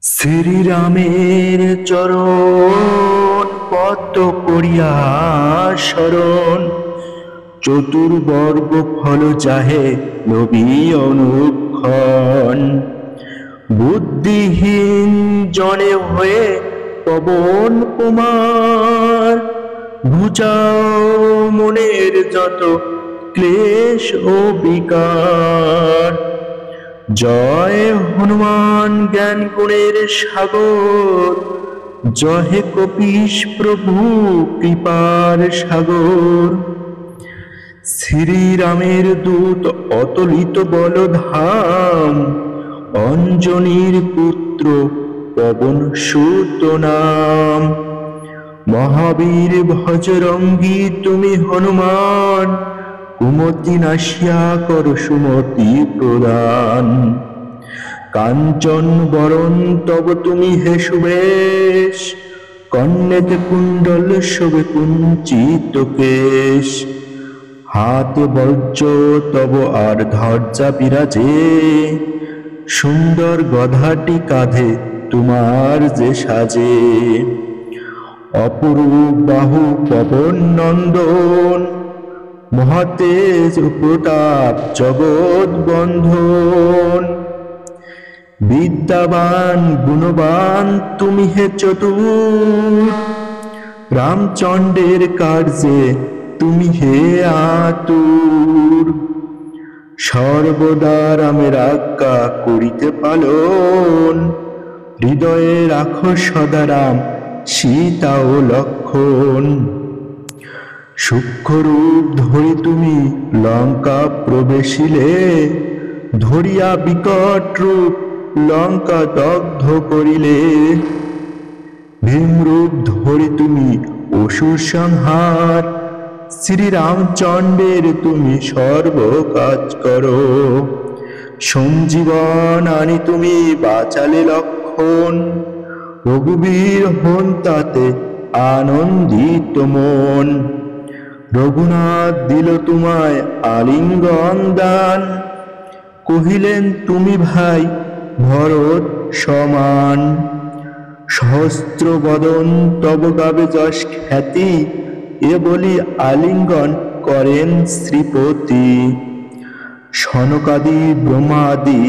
শ্রীরামের চরণ পদ্ম করিয়া শরণ, চতুর্বর্গ ফল চাহে নবী অনুক্ষণ। বুদ্ধিহীন জনে হয়ে পবন কুমার, ঘুচাও মনের যত ক্লেশ ও বিকার। জয় হনুমান জ্ঞান গুণের সাগর, জয় হে কপীশ প্রভু কৃপার সাগর। শ্রীরামের দূত অতলিত বলধাম, অঞ্জনীর পুত্র পবন সুত নাম। মহাবীর ভজরঙ্গী তুমি হনুমান, কুমতি নাশিয়া কর সুমতি প্রদান। কাঞ্চন বরণ তব তুমি হে সুবেশ, কর্ণেতে কুণ্ডল শোভে কুঞ্চিত কেশ। হাতে বজ্র তব আর ধ্বজা বিরাজে, সুন্দর গধাটি কাঁধে তোমার যে সাজে। অপরূপ বাহু পবন নন্দন, মহাতেজ প্রতাপ জগৎ বন্ধন। বিদ্যাবান গুণবান তুমি হে চতুর, রামচন্দ্রের কার্যে তুমি হে আতুর। সর্বদা রামের আজ্ঞা করিতে পালন, হৃদয়ে রাখো সদা রাম সীতা ও লক্ষণ। সূক্ষ্মরূপ ধরি তুমি লঙ্কা প্রবেশিলে, ধরিয়া বিকট রূপ লঙ্কা দগ্ধ করিলে। ভীমরূপ ধরি তুমি অসুর সংহার, শ্রীরামচন্দ্রের তুমি সর্ব কাজ করো। সঞ্জীবন আনি তুমি বাঁচালে লক্ষণ, রঘুবীর হন তাতে আনন্দিত মন। রঘুনাথ দিল তোমায় আলিঙ্গন দান, কহিলেন তুমি ভাই ভরত সমান। সহস্র বদন তব গাবে যশ খ্যাতি, এ বলি আলিঙ্গন করেন শ্রীপতি। সনকাদি ব্রহ্মাদি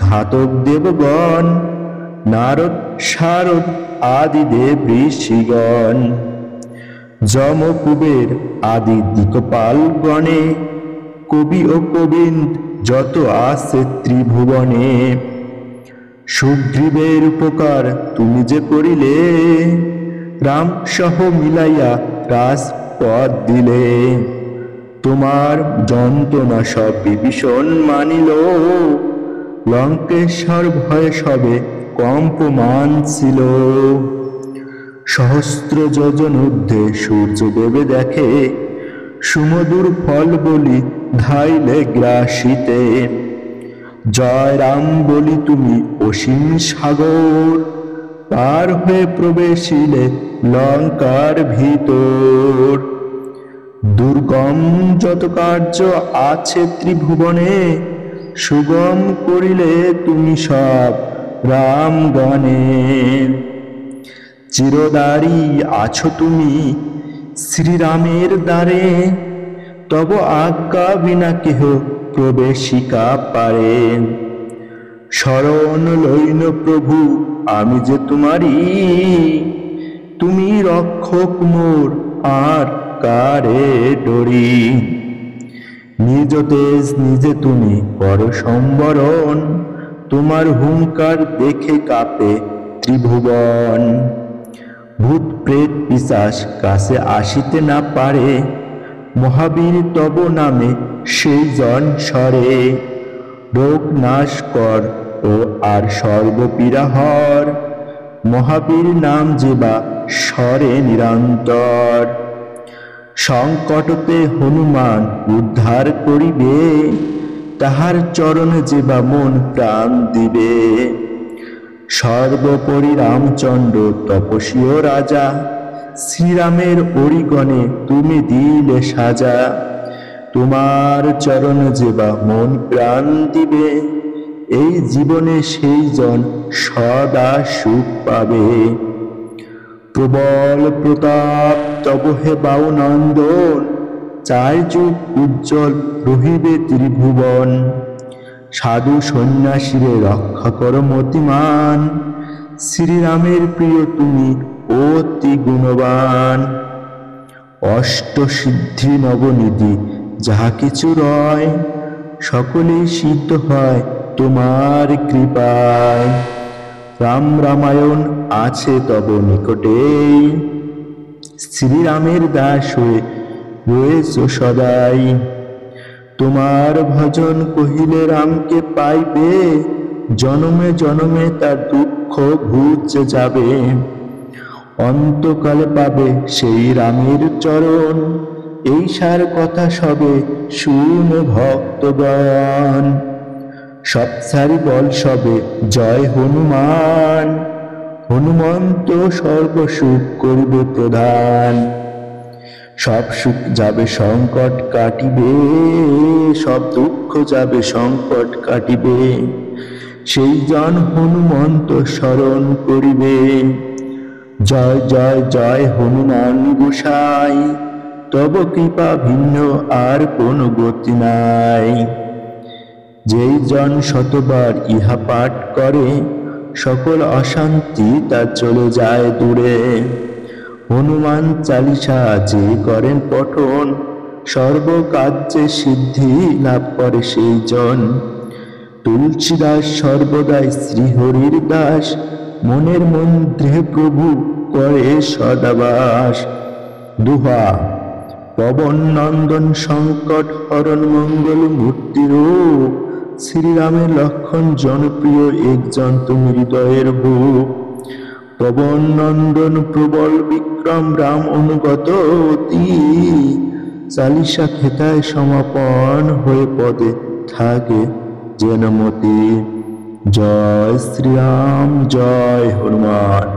ঘাতক দেবগণ, নারদ শারদ আদি দেব ঋষিগণ। যম কুবের আদি দিকপাল গণে, কবি ও কবিন্দ যত আছে ত্রিভুবনে। সুগ্রীবের উপকার তুমি যে করিলে, রাম সহ মিলাইয়া রাজপদ দিলে। তোমার যন্ত্রণা সব বিভীষণ মানিল, লঙ্কেশ্বর ভয়ে সবে কম্পমান ছিল। সহস্র যোজন ঊর্ধ্বে সূর্য দেবে দেখে, সুমধুর ফল বলি ধাইলে গ্রাসিতে। জয় রাম বলি তুমি অসীম সাগর, পার হয়ে প্রবেশিলে লঙ্কার ভিতর। দুর্গম যত কার্য আছে ত্রিভুবনে, সুগম করিলে তুমি সব রাম গানে। চিরদারি আছো তুমি শ্রীরামের দ্বারে, তব আজ্ঞা বিনা কেহ প্রবেশিকা পারে। শরণ লইন প্রভু আমি যে তোমারি, তুমি রক্ষক মোর আর কারে ডরি। নিজ তেজ নিজে তুমি কর সম্বরণ, তোমার হুঙ্কার দেখে কাঁপে ত্রিভুবন। ভূত প্রেত পিশাচ কাছে আসিতে না পারে, মহাবীর তব নামে সেই জন সরে। রোগ নাশ কর ও আর সর্বপীড়া হর, মহাবীর নাম যেবা স্বরে নিরন্তর। সংকটতে হনুমান উদ্ধার করিবে, তাহার চরণে যেবা মন প্রাণ দিবে। সর্বোপরি রামচন্দ্র তপস্বী ও রাজা, শ্রীরামের অরিগণে তুমি দিলে সাজা। তোমার চরণ যেবা মন প্রাণ দিবে, এই জীবনে সেই জন সদা সুখ পাবে। প্রবল প্রতাপ তব হে বাউ নন্দন, চার যুগ উজ্জ্বল রহিবে ত্রিভুবন। সাধু সন্ন্যাসীরে রক্ষা করো মতিমান, শ্রীরামের প্রিয় তুমি অতি গুণবান। অষ্টসিদ্ধি নবনিধি যাহা কিছু রয়, সকলেই সিদ্ধ হয় তোমার কৃপায়। রাম রামায়ণ আছে তব নিকটে, শ্রীরামের দাস হয়ে রয়েছ সদাই। তোমার ভজন কহিলে রামকে পাইবে, জনমে জনমে তার দুঃখ ঘুচে যাবে। অন্তকালে পাবে সেই রামের চরণ, এই সার কথা সবে শুনে ভক্তগণ। সব সারি বল সবে জয় হনুমান, হনুমন্ত সর্বসুখ করিবে প্রদান। সব সুখ যাবে সংকট কাটিবে, সব দুঃখ যাবে সংকট কাটিবে, সেই জন হনুমন্ত স্মরণ করিবে। জয় জয় জয় হনুমান গোসাই, তব কৃপা ভিন্ন আর কোন গতি নাই। যেই জন শতবার ইহা পাঠ করে, সকল অশান্তি তার চলে যায় দূরে। হনুমান চালিসা যে করেন পঠন, সর্বকার্যে সিদ্ধি লাভ করে সেই জন। তুলসীদাস সর্বদাই শ্রীহরির দাস, মনের মন্ত্রে প্রভু করে সদাবাস। দুহা পবন নন্দন সংকট হরণ মঙ্গল মূর্তি রূপ, শ্রীরামের লক্ষণ জনপ্রিয় একজন তুমি হৃদয়ের ভূপ। পবন নন্দন প্রবল বিক্রম রাম অনুগত অতি, চালিসা খেতায় সমাপন হয়ে পদে থাকে যেন মতি। জয় শ্রীরাম জয় হনুমান।